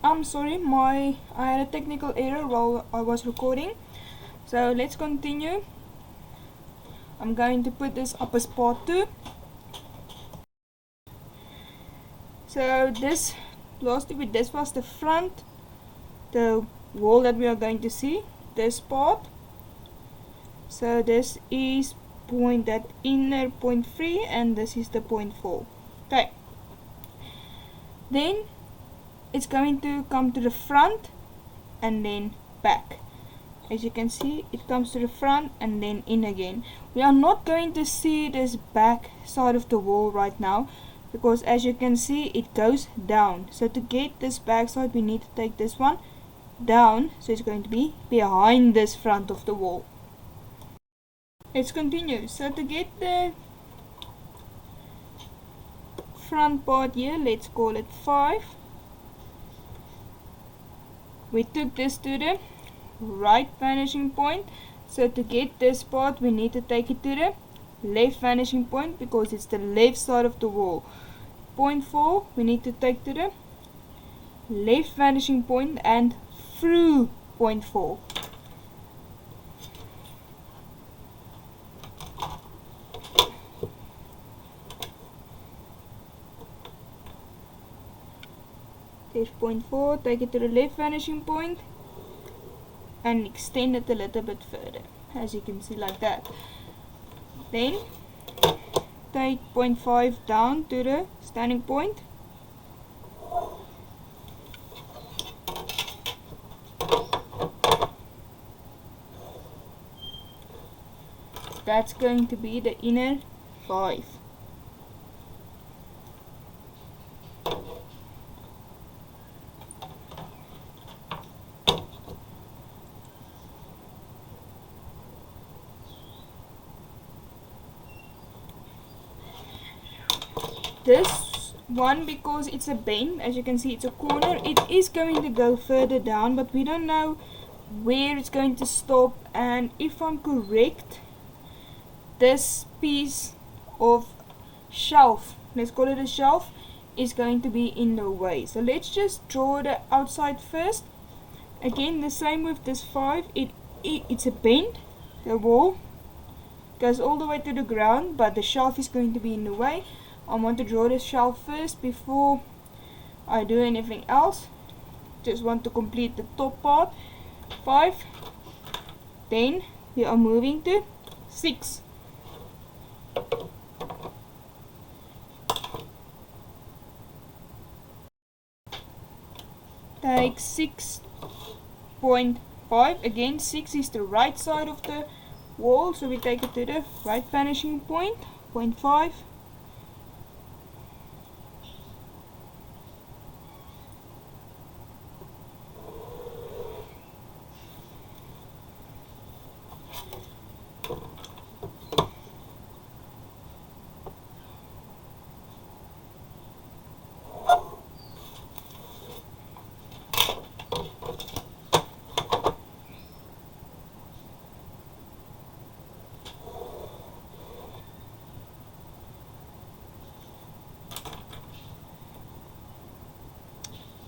I'm sorry, I had a technical error while I was recording. So let's continue. I'm going to put this up as part 2. So this was the front, the wall that we are going to see, this part. So this is that inner point 3 and this is the point 4. Okay. Then it's going to come to the front and then back. As you can see, it comes to the front and then in again. We are not going to see this back side of the wall right now, because as you can see, it goes down. So to get this back side, we need to take this one down, so it's going to be behind this front of the wall. Let's continue. So to get the front part here, let's call it 5. We took this to the right vanishing point, so to get this part we need to take it to the left vanishing point because it's the left side of the wall. Point 4 we need to take to the left vanishing point and through point 4. There's point 4, take it to the left vanishing point and extend it a little bit further, as you can see, like that. Then take point 5 down to the standing point. That's going to be the inner 5. This one, because it's a bend, as you can see it's a corner, it is going to go further down, but we don't know where it's going to stop. And if I'm correct, this piece of shelf, let's call it a shelf, is going to be in the way. So let's just draw the outside first. Again, the same with this 5, it's a bend, the wall goes all the way to the ground, but the shelf is going to be in the way. I want to draw the shelf first before I do anything else. Just want to complete the top part. 5. Then we are moving to 6. Take 6.5. Again, 6 is the right side of the wall, so we take it to the right vanishing point. 0.5.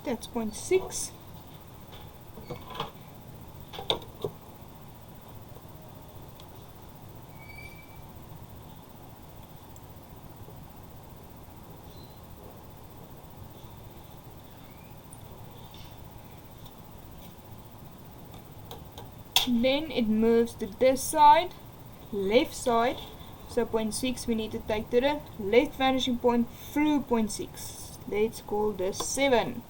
That's 0.6. Then it moves to this side, left side. So 0.6 we need to take to the left vanishing point through 0.6. Let's call this 7.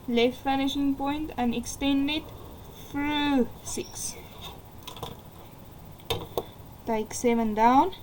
Left vanishing point and extend it through 6. Take 7 down.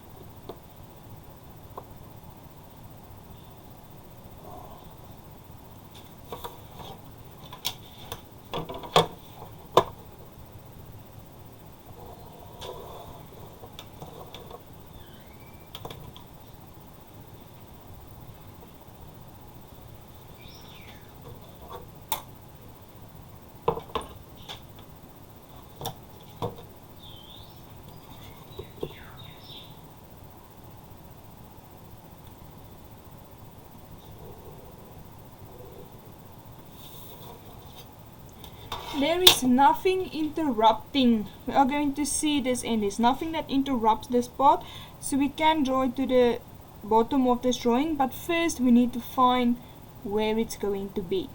there is nothing interrupting. We are going to see this end. There's nothing that interrupts this part, so we can draw it to the bottom of this drawing, but first we need to find where it's going to be.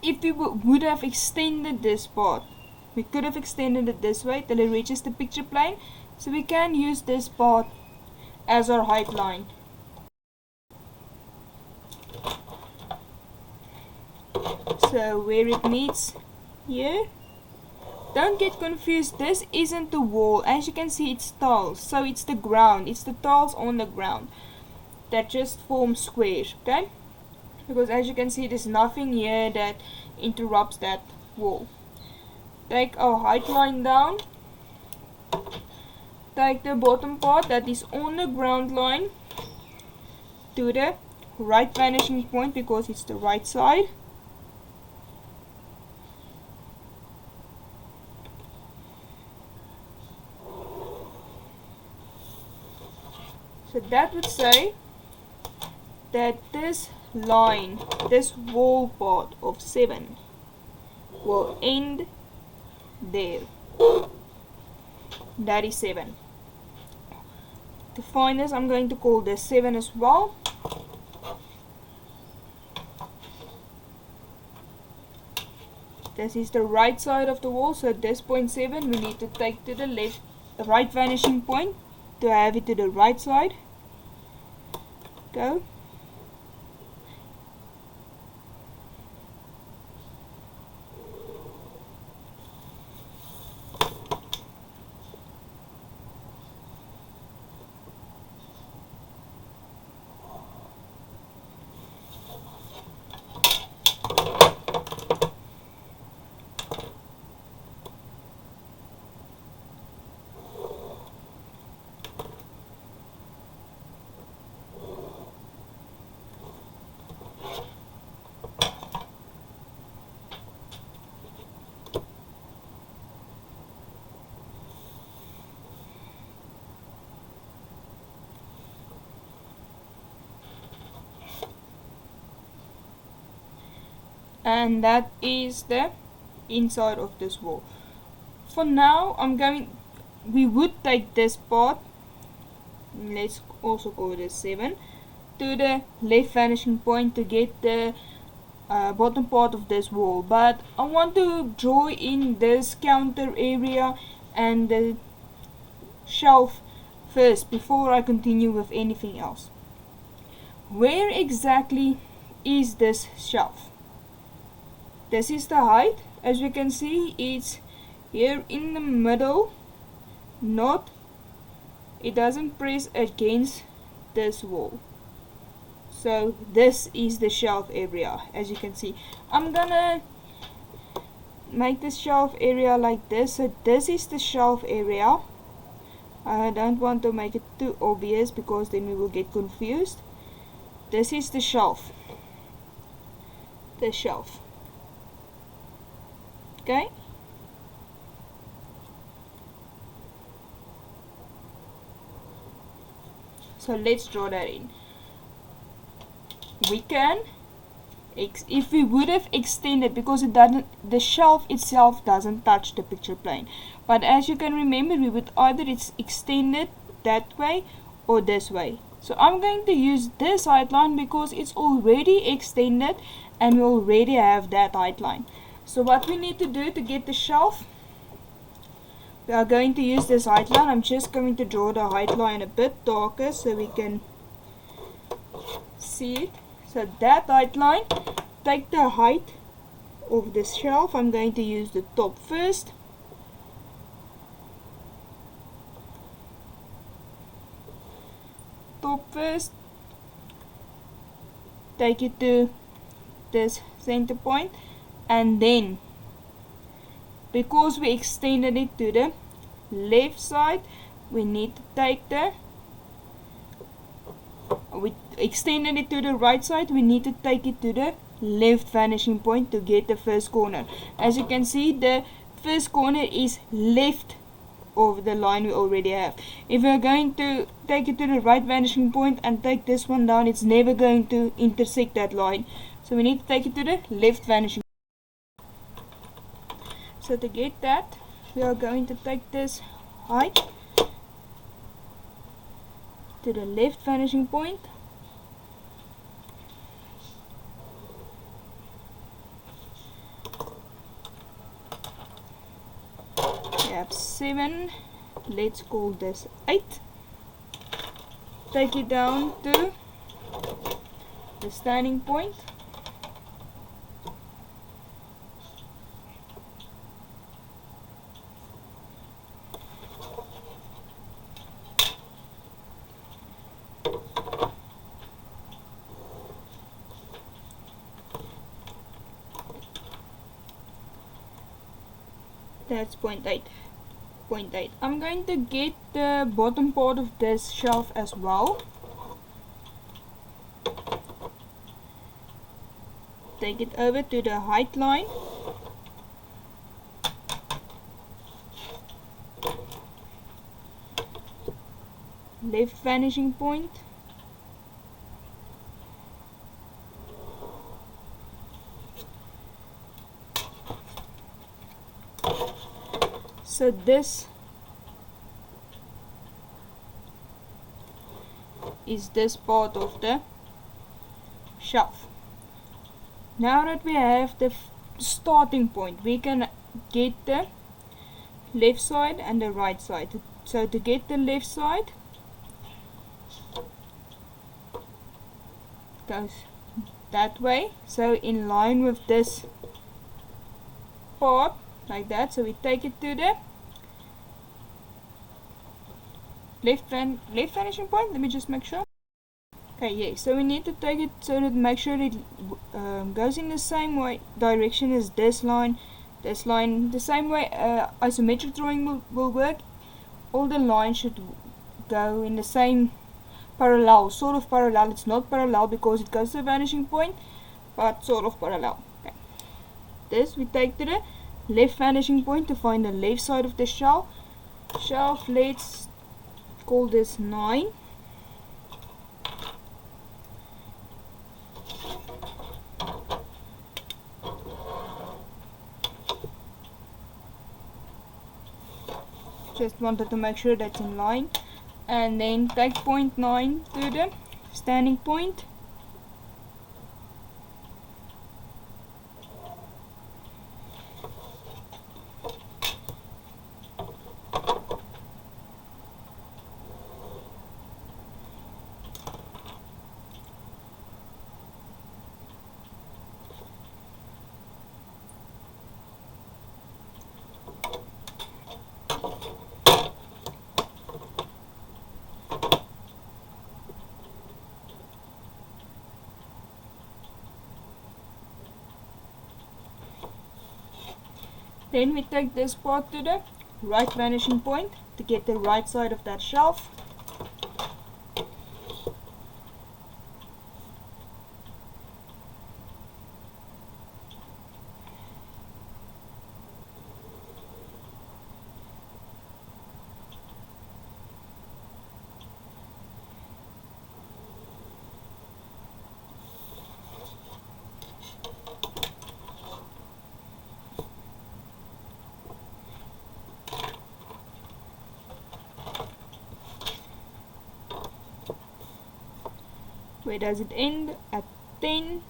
If we would have extended this part, we could have extended it this way till it reaches the picture plane, so we can use this part as our height line. So where it meets here, don't get confused, this isn't the wall. As you can see, it's tiles, so it's the ground, it's the tiles on the ground that just form squares, okay? Because as you can see, there's nothing here that interrupts that wall. Take our height line down, take the bottom part that is on the ground line to the right vanishing point because it's the right side. So that would say that this line, this wall part of 7 will end there. That is 7. To find this, I'm going to call this 7 as well. This is the right side of the wall, so at this point 7 we need to take to the left, the right vanishing point to have it to the right side. Go. And that is the inside of this wall. For now, we would take this part, let's also call it a 7, to the left vanishing point to get the bottom part of this wall, but I want to draw in this counter area and the shelf first before I continue with anything else. Where exactly is this shelf? This is the height. As you can see, it's here in the middle, it doesn't press against this wall. So this is the shelf area. As you can see, I'm gonna make the shelf area like this. So this is the shelf area. I don't want to make it too obvious because then we will get confused. This is the shelf. The shelf. Okay. So let's draw that in. We can, if we would have extended, because it doesn't, the shelf itself doesn't touch the picture plane. But as you can remember, we would either extend it that way or this way. So I'm going to use this height line because it's already extended and we already have that height line. So what we need to do to get the shelf, we are going to use this height line. I'm just going to draw the height line a bit darker so we can see it. So that height line, take the height of the shelf. I'm going to use the top first. Top first. Take it to this center point. And then, because we extended it to the left side, we need to take we extended it to the right side, we need to take it to the left vanishing point to get the first corner. As you can see, the first corner is left of the line we already have. If we're going to take it to the right vanishing point and take this one down, it's never going to intersect that line. So we need to take it to the left vanishing point. So to get that, we are going to take this height to the left vanishing point, we have 7, let's call this 8, take it down to the standing point, that's 0.8. I'm going to get the bottom part of this shelf as well. Take it over to the height line. Left vanishing point. So this is this part of the shelf. Now that we have the starting point, we can get the left side and the right side. So to get the left side, goes that way, so in line with this part, like that. So we take it to the left vanishing point. Let me just make sure. Okay, yeah, so we need to take it so that make sure it goes in the same way direction as this line, the same way isometric drawing will work. All the lines should go in the same parallel, sort of parallel. It's not parallel because it goes to the vanishing point, but sort of parallel. Okay. This we take to the left vanishing point to find the left side of the shelf. Let's call this 9. Just wanted to make sure that's in line, and then take 0.9 to the standing point. Then we take this part to the right vanishing point to get the right side of that shelf. Where does it end? At 10.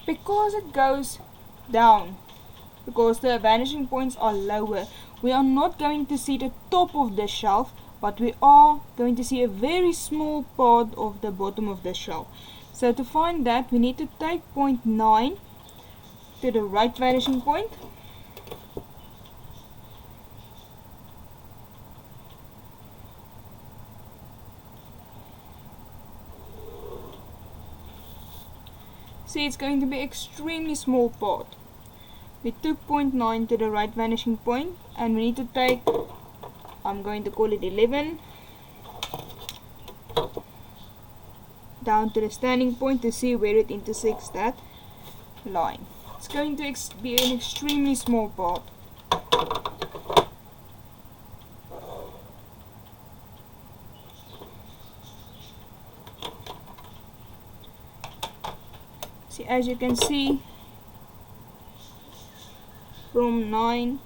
Because it goes down, because the vanishing points are lower, we are not going to see the top of the shelf, but we are going to see a very small part of the bottom of the shelf. So to find that, we need to take 0.9 to the right vanishing point, See, it's going to be extremely small part. We took 0.9 to the right vanishing point, and we need to take, I'm going to call it 11, down to the standing point to see where it intersects that line. It's going to be an extremely small part. See, as you can see, from 9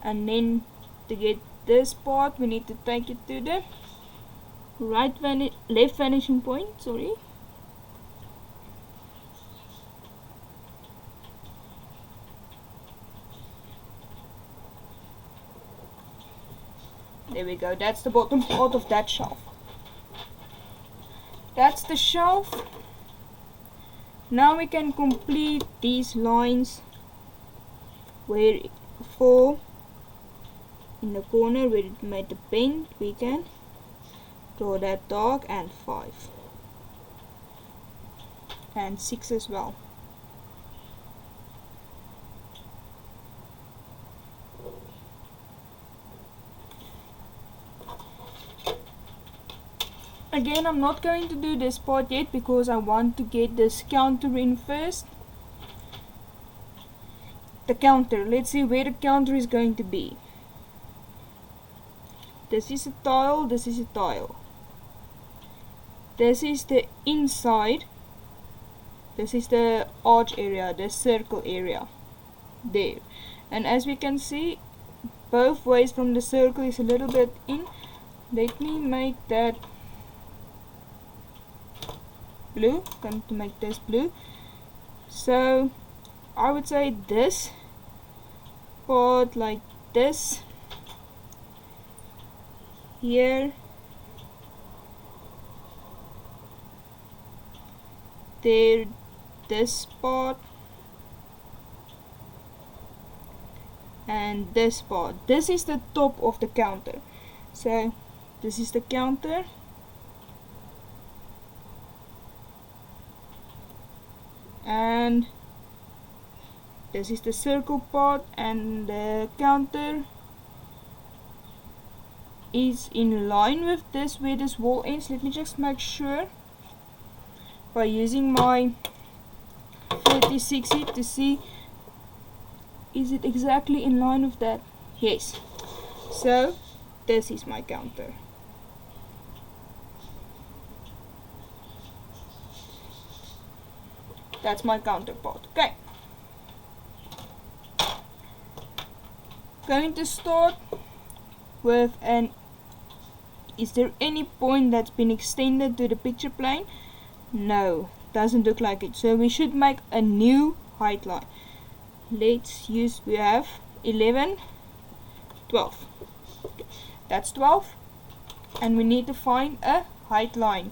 and then to get this part we need to take it to the left vanishing point, sorry. There we go, that's the bottom part of that shelf. That's the shelf. Now we can complete these lines where 4 in the corner where it made the bend, we can draw that dark, and 5 and 6 as well. Again, I'm not going to do this part yet because I want to get this counter in first. The counter, let's see where the counter is going to be. This is a tile, this is a tile. This is the inside. This is the arch area, the circle area. There. And as we can see, both ways from the circle is a little bit in. Let me make that blue. Going to make this blue. So I would say this part like this. Here, there, this part, and this part. This is the top of the counter. So this is the counter, and this is the circle part, and the counter is in line with this where this wall ends. Let me just make sure by using my 46 heat to see is it exactly in line with that. Yes, so this is my counter. That's my counterpart. Okay, going to start with an, is there any point that's been extended to the picture plane? No, doesn't look like it. So we should make a new height line. Let's use, we have 11, 12. That's 12, and we need to find a height line.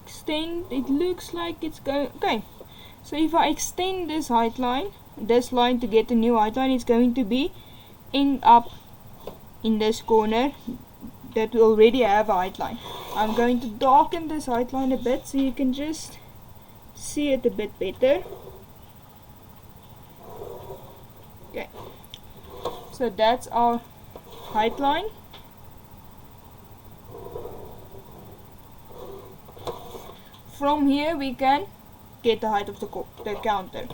Extend, it looks like it's going, okay, so if I extend this height line, this line to get a new height line, it's going to be end up in this corner that we already have a height line. I'm going to darken this height line a bit so you can just see it a bit better. Okay, so that's our height line. From here we can get the height of the counter.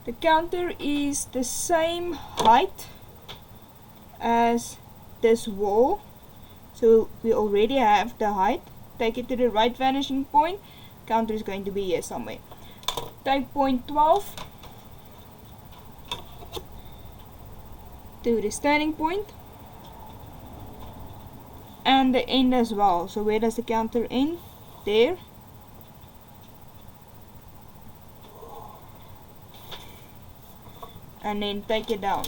The counter is the same height as this wall, so we already have the height. Take it to the right vanishing point. Counter is going to be here somewhere. Take point 12 to the standing point and the end as well. So where does the counter end? There. and then take it down.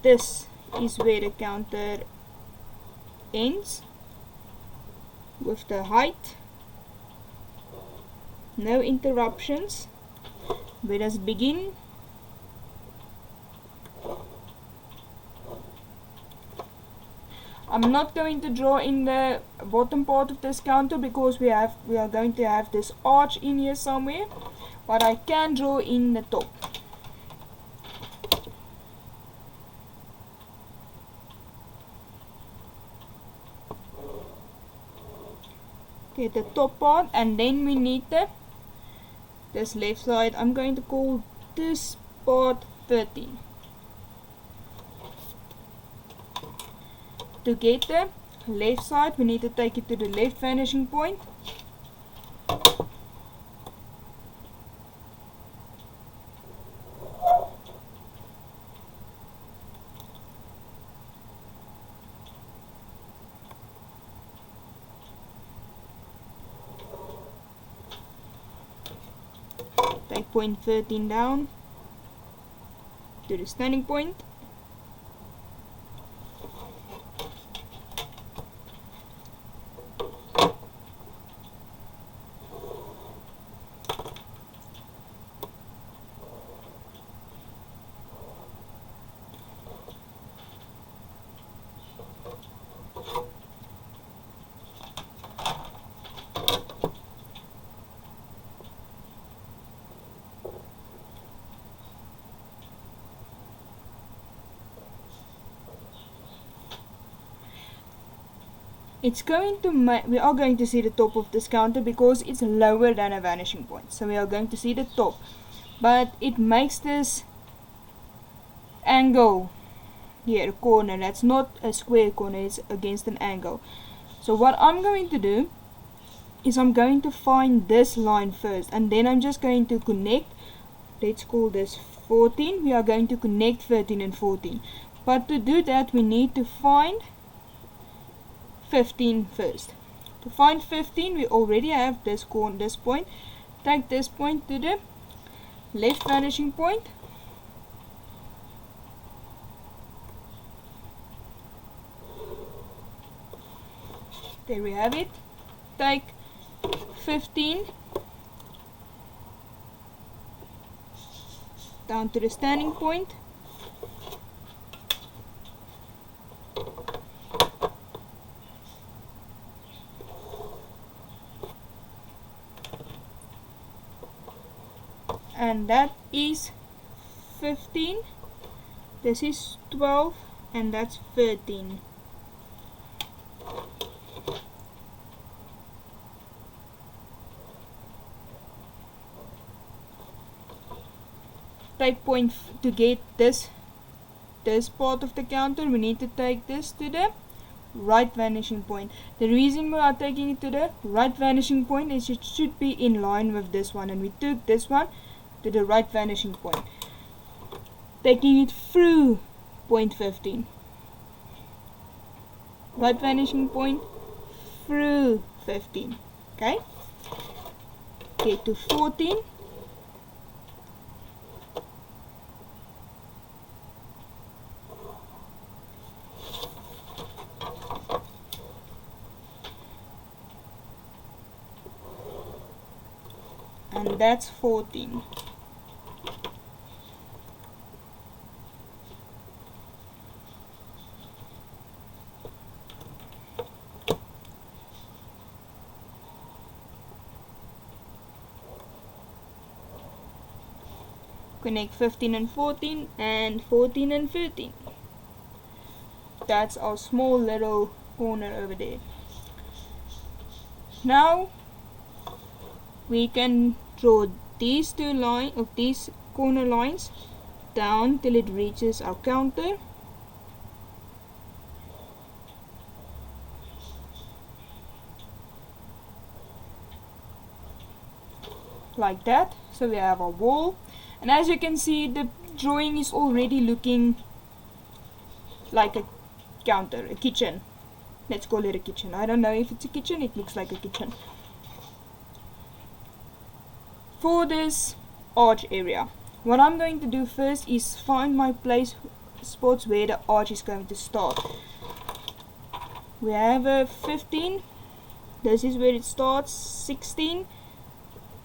This is where the counter ends with the height. No interruptions. Let us begin. I'm not going to draw in the bottom part of this counter because we are going to have this arch in here somewhere, but I can draw in the top. Okay, the top part, and then we need this left side. I'm going to call this part 13. To get the left side, we need to take it to the left vanishing point. Take point 13 down to the standing point. It's going to we are going to see the top of this counter because it's lower than a vanishing point, so we are going to see the top, but it makes this angle here, a corner. That's not a square corner, it's against an angle. So what I'm going to do is I'm going to find this line first, and then I'm just going to connect. Let's call this 14. We are going to connect 13 and 14, but to do that we need to find 15 first. To find 15, we already have this point. Take this point to the left vanishing point. There we have it. Take 15 down to the standing point. And that is 15, this is 12, and that's 13. Take point to get this part of the counter, we need to take this to the right vanishing point. The reason we are taking it to the right vanishing point is it should be in line with this one, and we took this one to the right vanishing point, taking it through point 15. Right vanishing point through 15. Okay? Get to 14. And that's 14. Connect 15 and 14 and 14 and 13. That's our small little corner over there. Now we can draw these these corner lines down till it reaches our counter. Like that. So we have our wall, and as you can see, the drawing is already looking like a counter, a kitchen. Let's call it a kitchen. I don't know if it's a kitchen, it looks like a kitchen. For this arch area, what I'm going to do first is find my place spots where the arch is going to start. We have a 15, this is where it starts, 16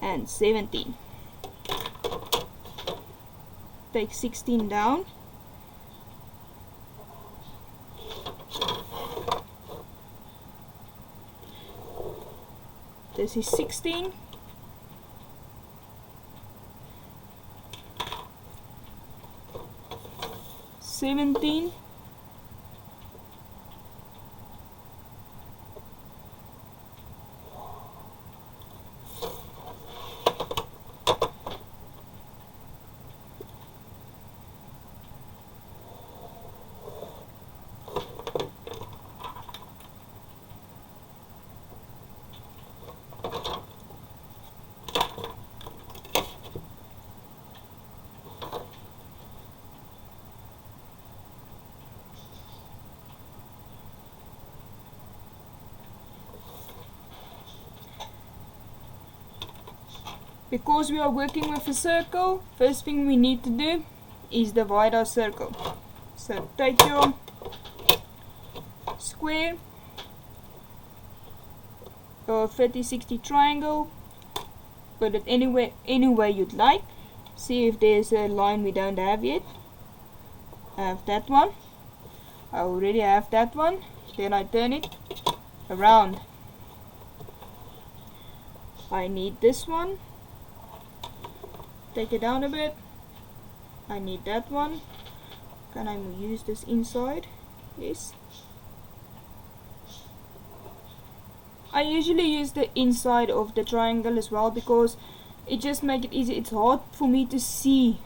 and 17. Take 16 down. This is 16. 17. Because we are working with a circle, first thing we need to do is divide our circle. So take your square or 30-60 triangle, put it anywhere you'd like. See if there's a line we don't have yet. I have that one. I already have that one. Then I turn it around. I need this one. Take it down a bit. I need that one. Can I use this inside? Yes. I usually use the inside of the triangle as well because it just makes it easy. It's hard for me to see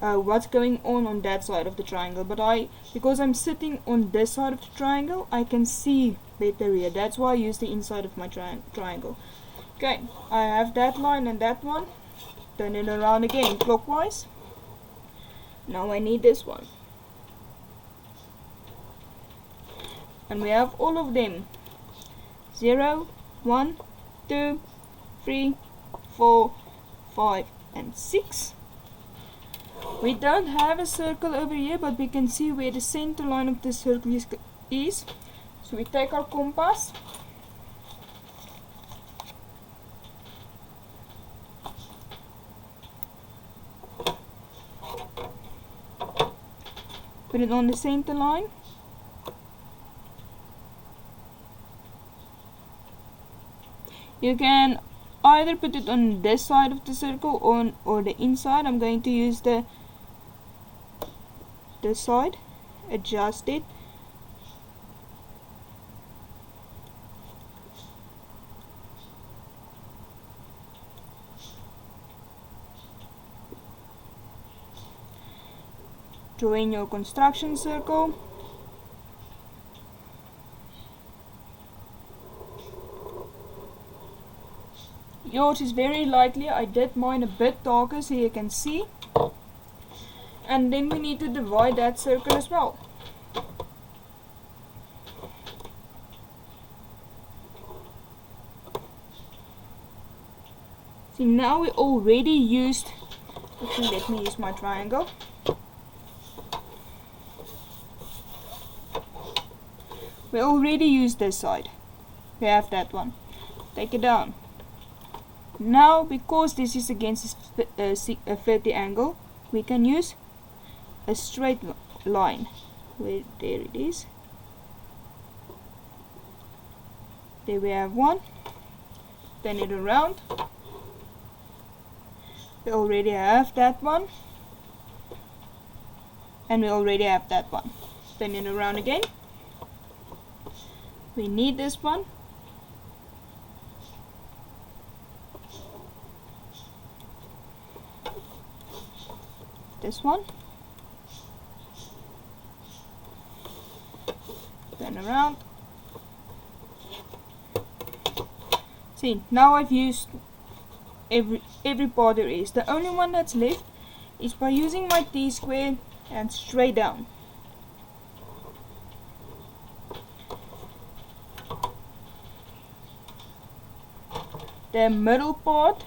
what's going on that side of the triangle, but because I'm sitting on this side of the triangle, I can see better here. That's why I use the inside of my triangle. Okay, I have that line and that one. Turn it around again clockwise. Now I need this one. And we have all of them. 0, 1, 2, 3, 4, 5 and 6. We don't have a circle over here, but we can see where the center line of the circle is. So we take our compass. Put it on the center line. You can either put it on this side of the circle or the inside. I'm going to use this side. Adjust it. Draw in your construction circle. Yours is very likely, I did mine a bit darker so you can see. And then we need to divide that circle as well. See, now we already used, okay, let me use my triangle. We already used this side. We have that one. Take it down. Now, because this is against a 30 angle, we can use a straight line. There it is. There we have one. Turn it around. We already have that one. And we already have that one. Turn it around again. We need this one. This one. Turn around. See, now I've used every part there is. The only one that's left is by using my T-square and straight down. the middle part,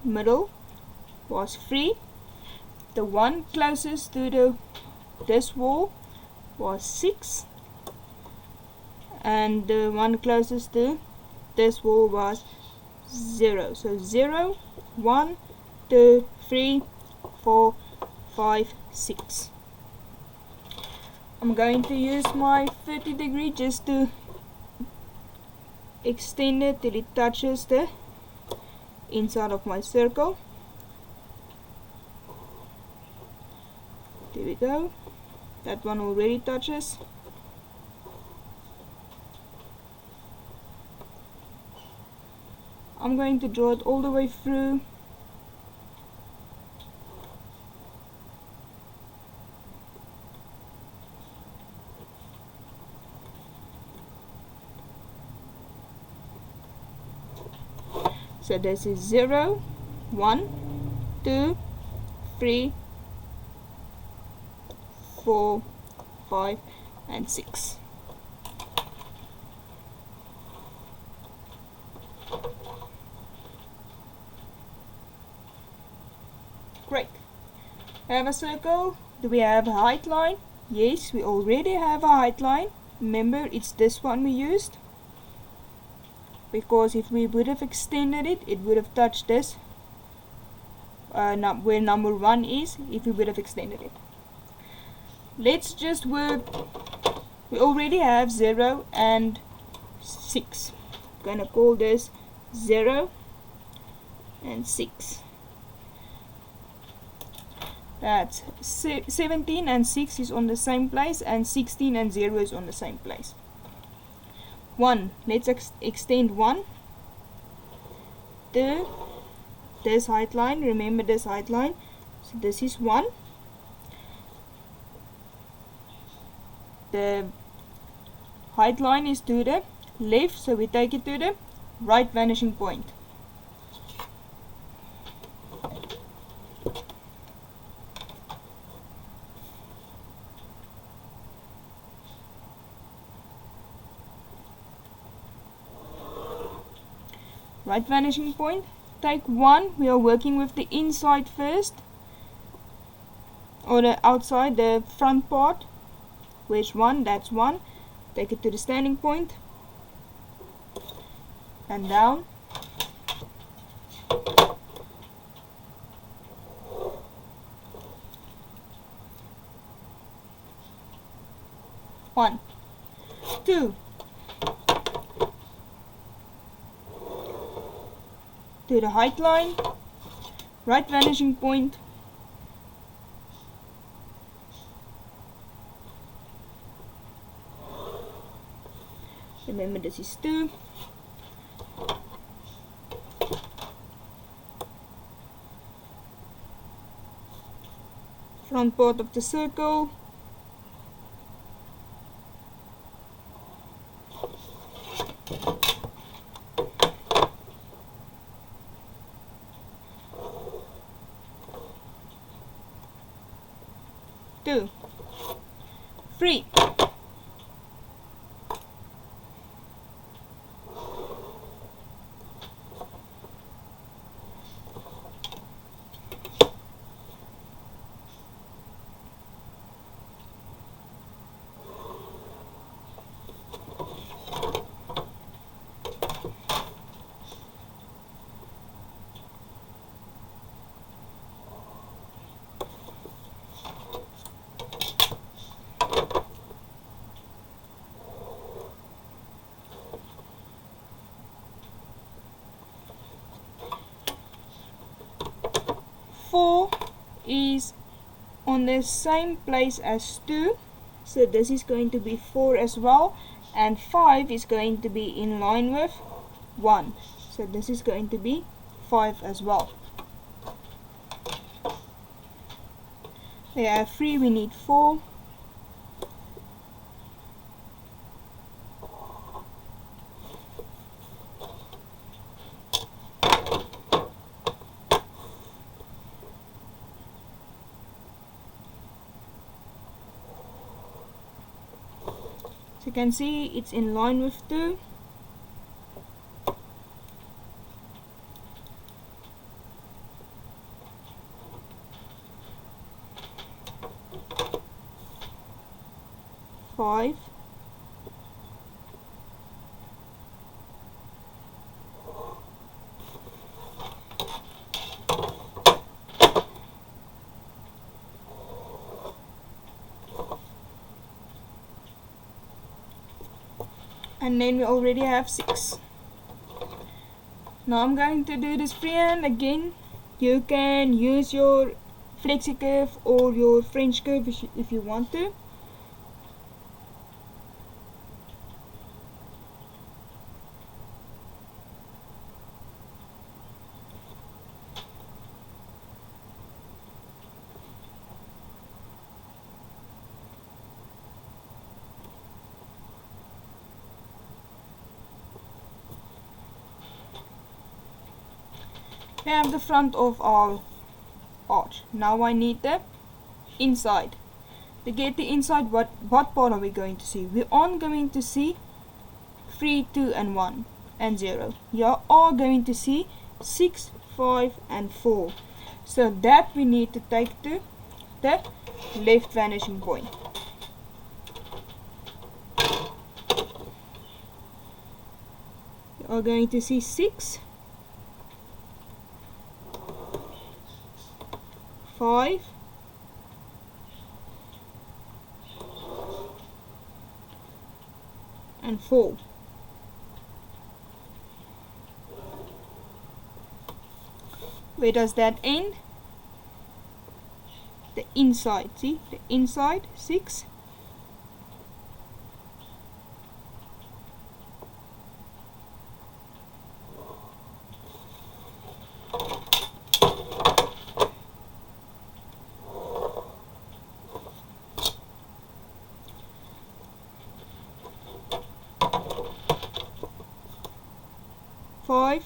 middle, was 3. The one closest to this wall was 6, and the one closest to this wall was 0. So 0, 1, 2, 3, 4, 5, 6. I'm going to use my 30 degree just to extend it till it touches the inside of my circle. There we go. That one already touches. I'm going to draw it all the way through. So this is 0, 1, 2, 3, 4, 5, and 6. Great. We have a circle. Do we have a height line? Yes, we already have a height line. Remember, it's this one we used. Because if we would have extended it, it would have touched this where number 1 is, if we would have extended it. Let's just work. We already have 0 and 6. I'm gonna call this 0 and 6. That's 17 and 6 is on the same place, and 16 and 0 is on the same place. 1, let's extend 1 to this height line. Remember this height line. So this is 1. The height line is to the left, so we take it to the right vanishing point. Right vanishing point. Take 1. We are working with the inside first, or the outside, the front part. Where's 1? That's 1. Take it to the standing point and down. One, 2, to the height line, right vanishing point, remember this is 2, front part of the circle, two, 3, four is on the same place as 2, so this is going to be 4 as well, and 5 is going to be in line with 1, so this is going to be 5 as well. We have 3, we need 4. So you can see it's in line with 2. 5, and then we already have 6. Now I'm going to do this freehand again. You can use your flexi curve or your French curve if you want to. We have the front of our arch. Now I need the inside. To get the inside, what part are we going to see? We aren't going to see 3, 2 and 1 and 0. You are going to see 6, 5 and 4. So that we need to take to the left vanishing point. You are going to see 6, 5, and 4. Where does that end? The inside, see? The inside, 6. Five,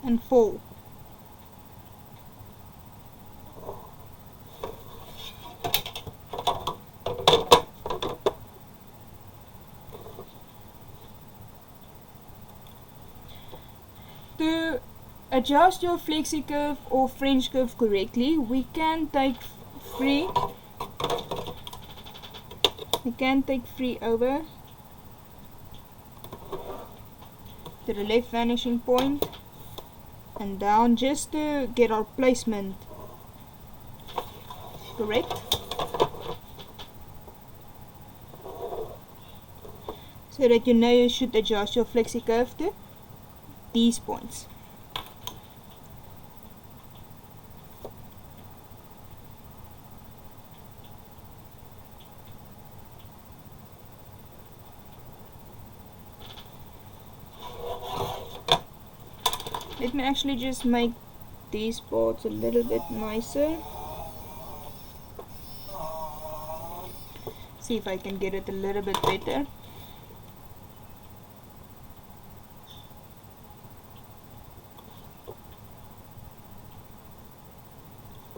and 4. To adjust your flexi curve or French curve correctly, we can take 3. We can take 3 over to the left vanishing point and down just to get our placement correct. So that you know you should adjust your flexi curve to these points. Let me actually just make these parts a little bit nicer. See if I can get it a little bit better.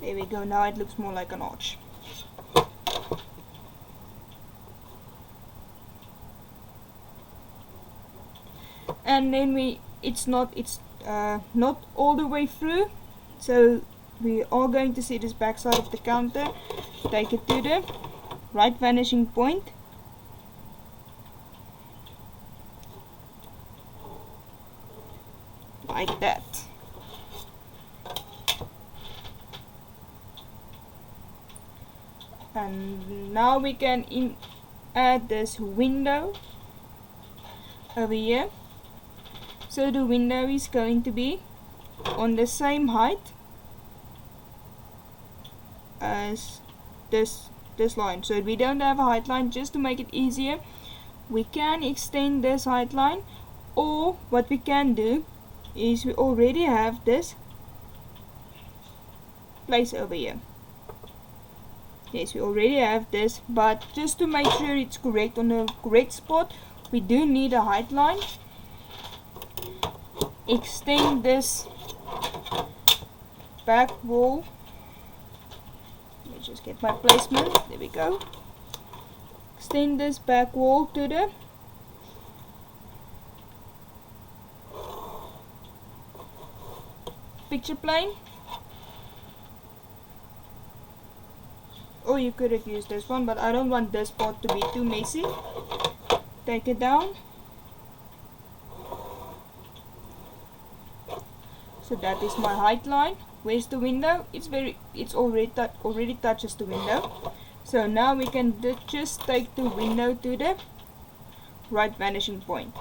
There we go, now it looks more like an arch. And then it's not all the way through, so we are going to see this back side of the counter. Take it to the right vanishing point, like that. And now we can add this window over here. So the window is going to be on the same height as this line. So we don't have a height line. Just to make it easier, we can extend this height line, or what we can do is we already have this place over here. Yes, we already have this, but just to make sure it's correct on the correct spot, we do need a height line. Extend this back wall. Let me just get my placement. There we go. extend this back wall to the picture plane, or you could have used this one, but I don't want this part to be too messy. Take it down. So that is my height line. Where's the window? It's already touches the window. So now we can just take the window to the right vanishing point.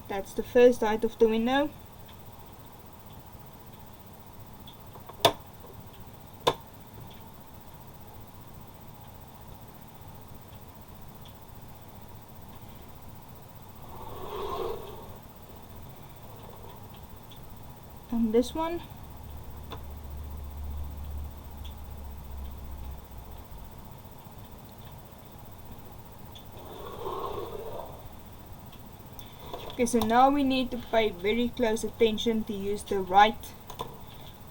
That's the first height of the window. And this one. Okay, so now we need to pay very close attention to use the right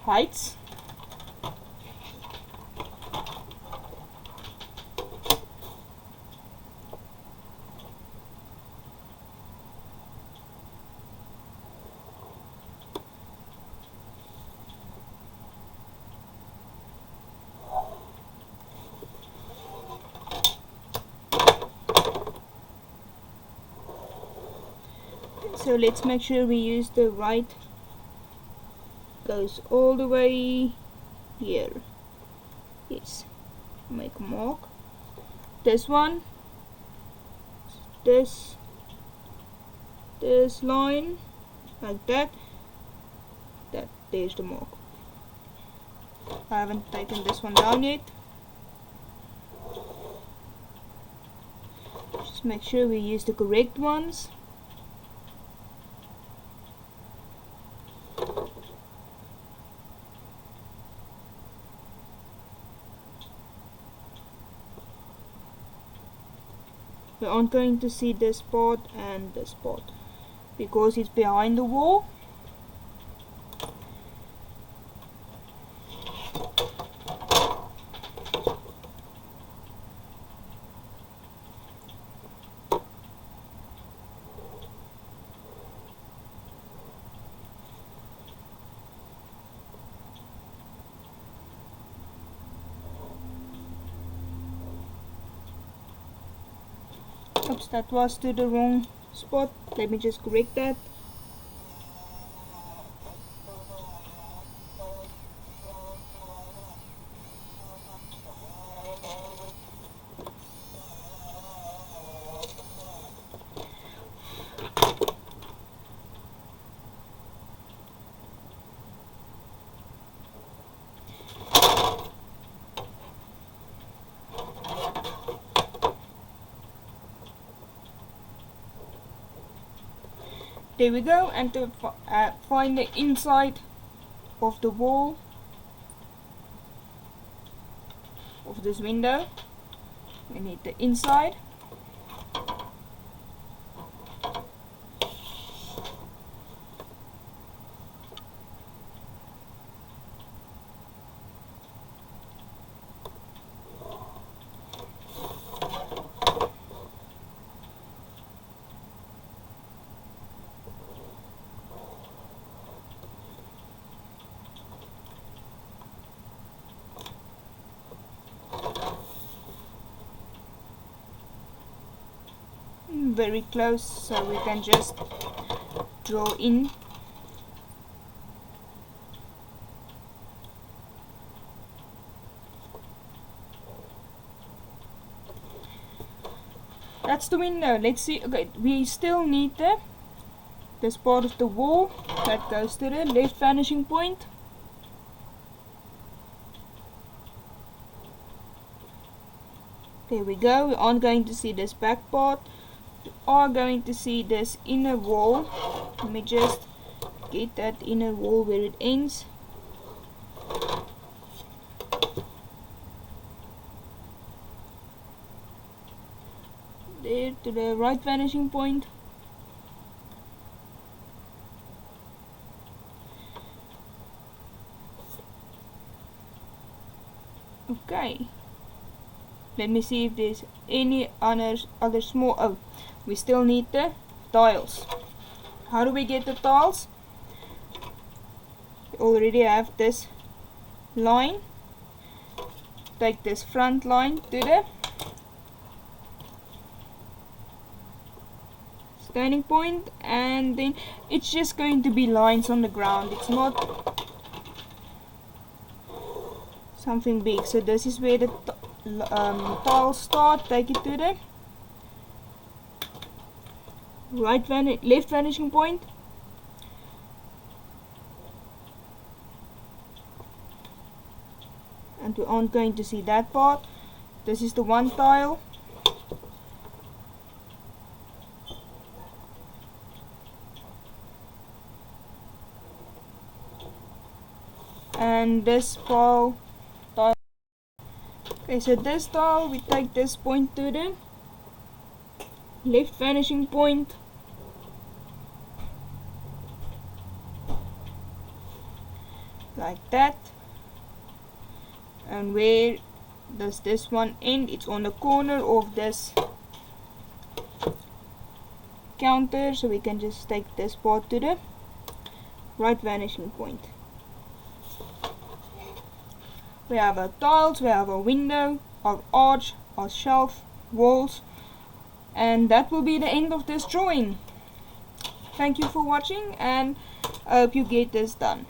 heights. So let's make sure we use the right, goes all the way here. Yes, make a mark. This one, this line, like that. There's the mark. I haven't taken this one down yet. Just make sure we use the correct ones. We aren't going to see this part and this part because it's behind the wall. Oops, that was to the wrong spot. Let me just correct that. There we go, and to find the inside of the wall of this window, we need the inside. Very close, so we can just draw in. That's the window. Let's see. Okay, we still need this part of the wall that goes to the left vanishing point. There we go. We aren't going to see this back part. We are going to see this inner wall. Let me just get that inner wall where it ends. There to the right vanishing point. Okay. Let me see if there's any other small. Oh, we still need the tiles. How do we get the tiles? We already have this line. Take this front line to the standing point, and then it's just going to be lines on the ground. It's not something big. So this is where the tiles start. Take it to the left vanishing point, and we aren't going to see that part. This is the one tile. And this tile. Okay, so this tile, we take this point to the left vanishing point, like that. And where does this one end? It's on the corner of this counter, so we can just take this part to the right vanishing point. We have our tiles, we have our window, our arch, our shelf, walls, and that will be the end of this drawing. Thank you for watching, and I hope you get this done.